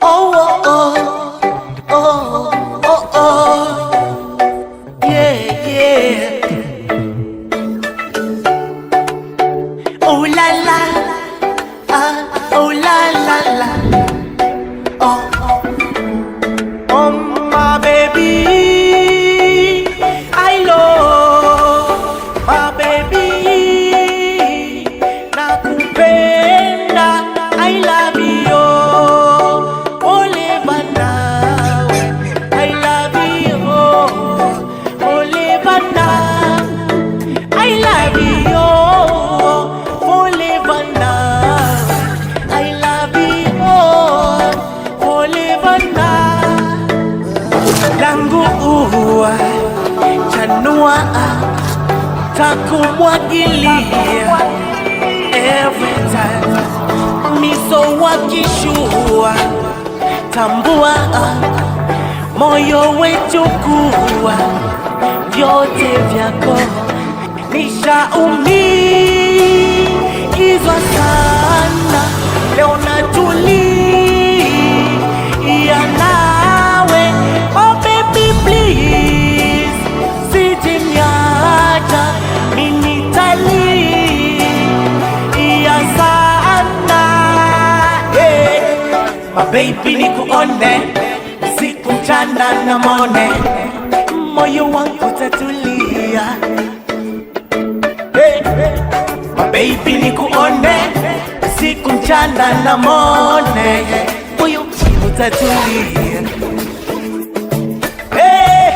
Oh, oh, oh, oh, oh, oh, yeah, yeah. Oh la la, oh la la la, oh, oh my baby, I love my baby, nakupenda, I love you, oliva nawe, I love you, oliva nawe, I love you, oliva nawe, I love you, oliva nawe, langu ua chanua takumwagilia every time miso wakishua tambua moyo wetu kuwa vyote vyako nishaumizwa sana leo natulia nawe oh baby please sijiniacha minitalia sana hey. My baby nikuone siku mchana na mone moyo wangu tatulia hey. My baby nikuone siku mchana na mone moyo wangu tatulia hey.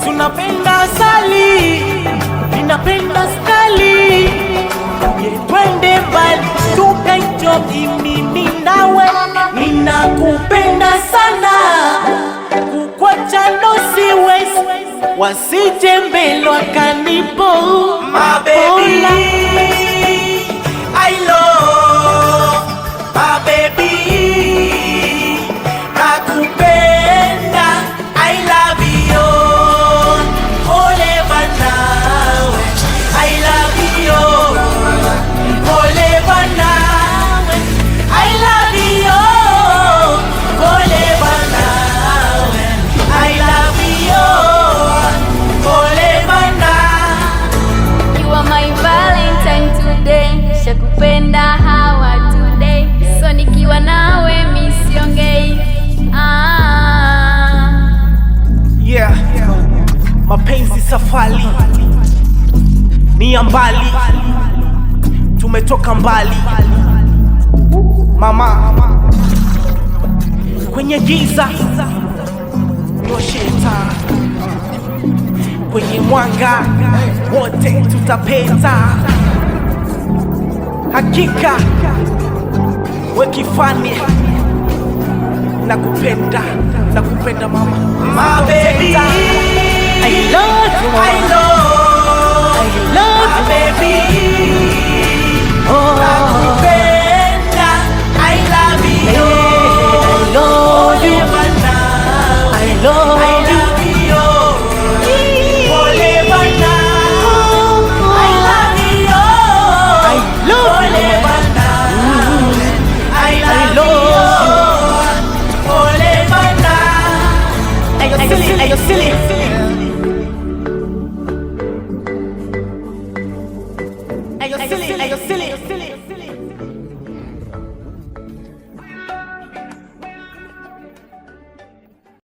Sunapenda asali ninapenda skali twende mbali tukaenjoy mimi nawe ninakupenda sana kukwacha ndo siwezi wasije mbele wakanipo my baby I love my baby nakupenda I love you oliva nawe I love you oliva nawe I love you oliva nawe I love you oliva nawe. You are my Valentine today, shakupenda hawa today, so nikiwa nawe misiongei Yeah, mapenzi safari ni ya mbali, tumetoka mbali mama, kwenye giza nyoshe taa, kwenye mwanga wote tutapeta, hakika wekifani nakupenda mama, my baby I love you mama. I love you baby oh nakupenda I love you I love you I love you oliva nawe I love you I love you I love you oliva nawe. Ayo silly Ayo silly